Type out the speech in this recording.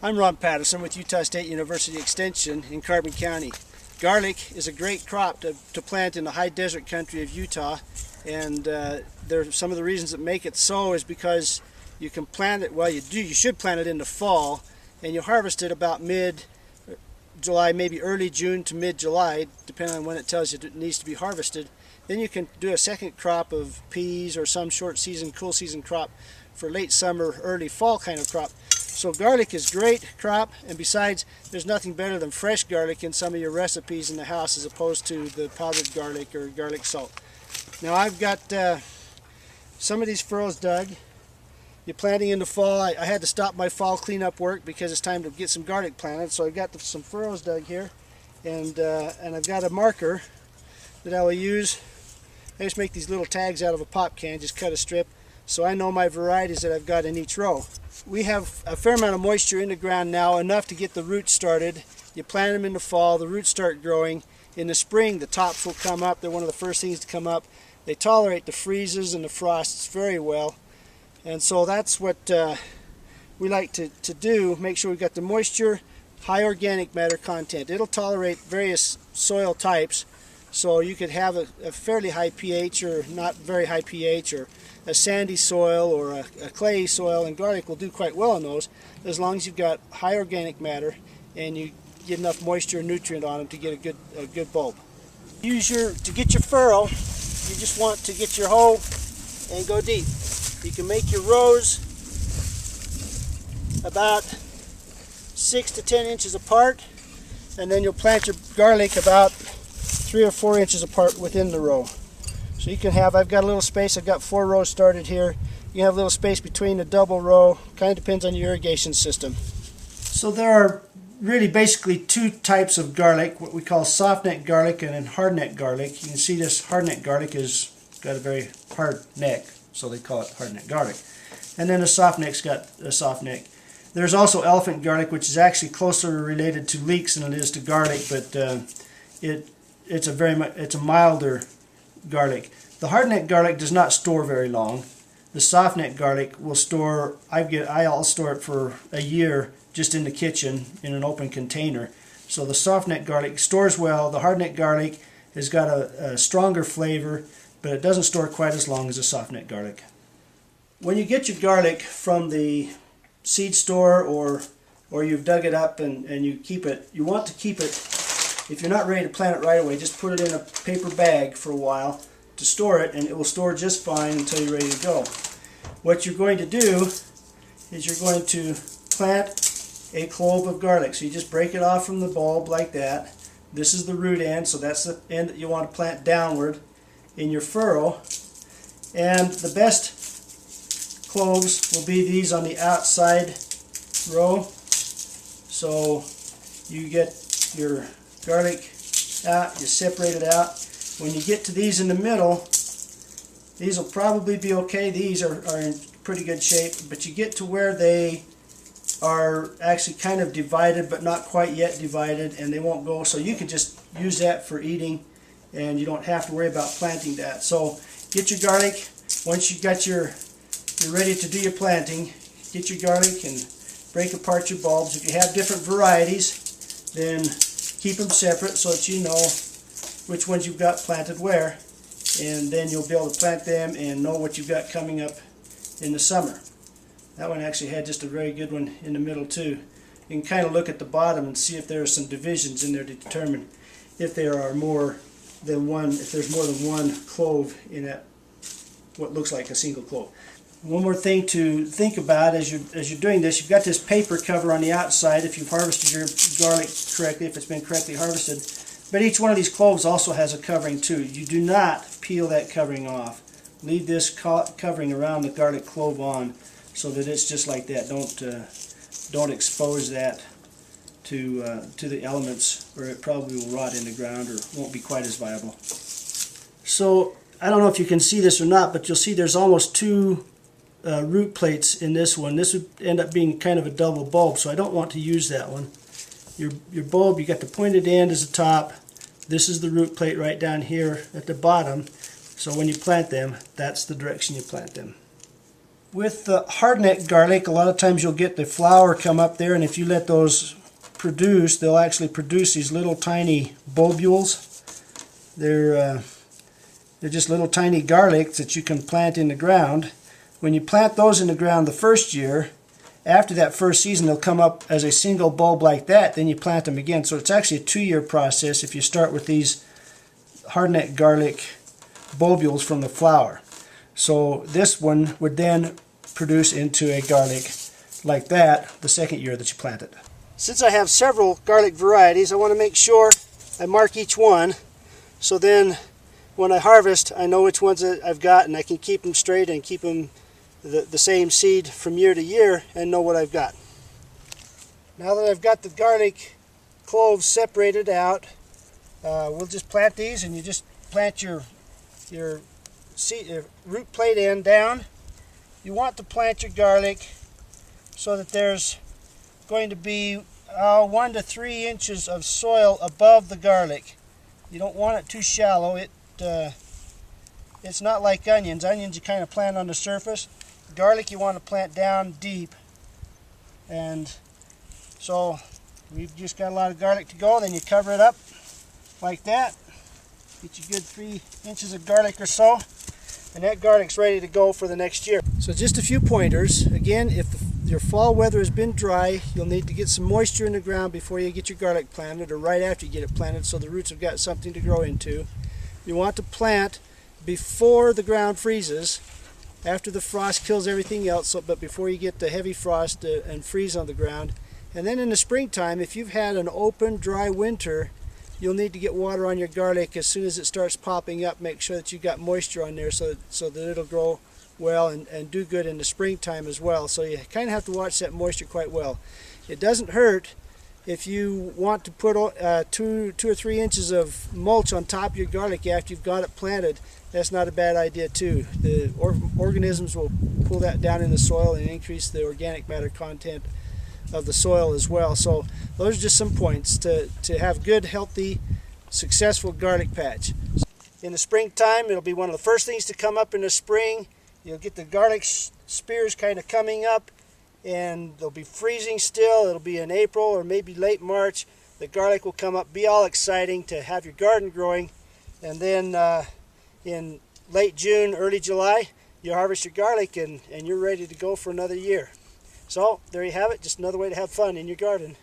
I'm Ron Patterson with Utah State University Extension in Carbon County. Garlic is a great crop to plant in the high desert country of Utah, and some of the reasons that make it so is because you can plant it, you should plant it in the fall, and you harvest it about mid-July, maybe early June to mid-July, depending on when it tells you it needs to be harvested. Then you can do a second crop of peas or some short season, cool season crop for late summer, early fall kind of crop. So garlic is a great crop, and besides, there's nothing better than fresh garlic in some of your recipes in the house as opposed to the powdered garlic or garlic salt. Now I've got some of these furrows dug. You're planting in the fall. I had to stop my fall cleanup work because it's time to get some garlic planted. So I've got some furrows dug here, and I've got a marker that I will use. I just make these little tags out of a pop can, just cut a strip, so I know my varieties that I've got in each row. We have a fair amount of moisture in the ground now, enough to get the roots started. You plant them in the fall, the roots start growing. In the spring, the tops will come up. They're one of the first things to come up. They tolerate the freezes and the frosts very well. And so that's what we like to do, make sure we've got the moisture, high organic matter content. It'll tolerate various soil types, so you could have a fairly high pH or not very high pH, or a sandy soil or a clay soil, and garlic will do quite well in those as long as you've got high organic matter and you get enough moisture and nutrient on them to get a good bulb. To get your furrow, you just want to get your hoe and go deep. You can make your rows about 6 to 10 inches apart, and then you'll plant your garlic about 3 or 4 inches apart within the row. So you can have, I've got a little space, I've got 4 rows started here. You can have a little space between the double row, kind of depends on your irrigation system. So there are really basically 2 types of garlic, what we call soft neck garlic and then hard neck garlic. You can see this hard neck garlic has got a very hard neck, so they call it hard neck garlic. And then the soft neck's got a soft neck. There's also elephant garlic, which is actually closer related to leeks than it is to garlic, but it's a milder garlic. The hard neck garlic does not store very long. The soft neck garlic will store, I'll store it for a year just in the kitchen in an open container. So the soft neck garlic stores well. The hard neck garlic has got a stronger flavor, but it doesn't store quite as long as the soft neck garlic. When you get your garlic from the seed store or you've dug it up and you keep it, you want to keep it, if you're not ready to plant it right away, just put it in a paper bag for a while to store it, and it will store just fine until you're ready to go. What you're going to do is you're going to plant a clove of garlic. So you just break it off from the bulb like that. This is the root end, so that's the end that you want to plant downward in your furrow. And the best cloves will be these on the outside row. So you get your garlic out, you separate it out. When you get to these in the middle, these will probably be okay. These are in pretty good shape, but you get to where they are actually kind of divided but not quite yet divided, and they won't go, so you can just use that for eating and you don't have to worry about planting that. So get your garlic. Once you're ready to do your planting, get your garlic and break apart your bulbs. If you have different varieties, then keep them separate so that you know which ones you've got planted where, and then you'll be able to plant them and know what you've got coming up in the summer. That one actually had just a very good one in the middle too. You can kind of look at the bottom and see if there are some divisions in there to determine if there are more than one, if there's more than one clove in that, what looks like a single clove. One more thing to think about as you're doing this, you've got this paper cover on the outside if you've harvested your garlic correctly, if it's been correctly harvested. But each one of these cloves also has a covering too. You do not peel that covering off. Leave this covering around the garlic clove on so that it's just like that. Don't expose that to the elements, or it probably will rot in the ground or won't be quite as viable. So I don't know if you can see this or not, but you'll see there's almost 2 root plates in this one. This would end up being kind of a double bulb, so I don't want to use that one. Your bulb, you got the pointed end as the top. This is the root plate right down here at the bottom. So when you plant them, that's the direction you plant them. With the hardneck garlic, a lot of times you'll get the flower come up there, and if you let those produce, they'll actually produce these little tiny bulbules. They're just little tiny garlics that you can plant in the ground. When you plant those in the ground the first year, after that first season they'll come up as a single bulb like that, then you plant them again. So it's actually a 2-year process if you start with these hardneck garlic bulbules from the flower. So this one would then produce into a garlic like that the second year that you plant it. Since I have several garlic varieties, I want to make sure I mark each one, so then when I harvest I know which ones that I've got, and I can keep them straight and keep them the same seed from year to year and know what I've got. Now that I've got the garlic cloves separated out, we'll just plant these, and you just plant your root plate end down. You want to plant your garlic so that there's going to be 1 to 3 inches of soil above the garlic. You don't want it too shallow. It's not like onions. Onions you kind of plant on the surface. Garlic you want to plant down deep. And so we've just got a lot of garlic to go. Then you cover it up like that. Get you good 3 inches of garlic or so, and that garlic's ready to go for the next year. So just a few pointers. Again, if your fall weather has been dry, you'll need to get some moisture in the ground before you get your garlic planted, or right after you get it planted, so the roots have got something to grow into. You want to plant before the ground freezes, after the frost kills everything else, but before you get the heavy frost and freeze on the ground. And then in the springtime, if you've had an open, dry winter, you'll need to get water on your garlic as soon as it starts popping up. Make sure that you've got moisture on there so that it'll grow well and do good in the springtime as well. So you kind of have to watch that moisture quite well. It doesn't hurt if you want to put 2 or 3 inches of mulch on top of your garlic after you've got it planted. That's not a bad idea too. The organisms will pull that down in the soil and increase the organic matter content of the soil as well. So those are just some points to have good, healthy, successful garlic patch. In the springtime, it'll be one of the first things to come up in the spring. You'll get the garlic spears kind of coming up, and they'll be freezing still. It'll be in April or maybe late March. The garlic will come up, be all exciting to have your garden growing, and then in late June, early July, you harvest your garlic and you're ready to go for another year. So there you have it, just another way to have fun in your garden.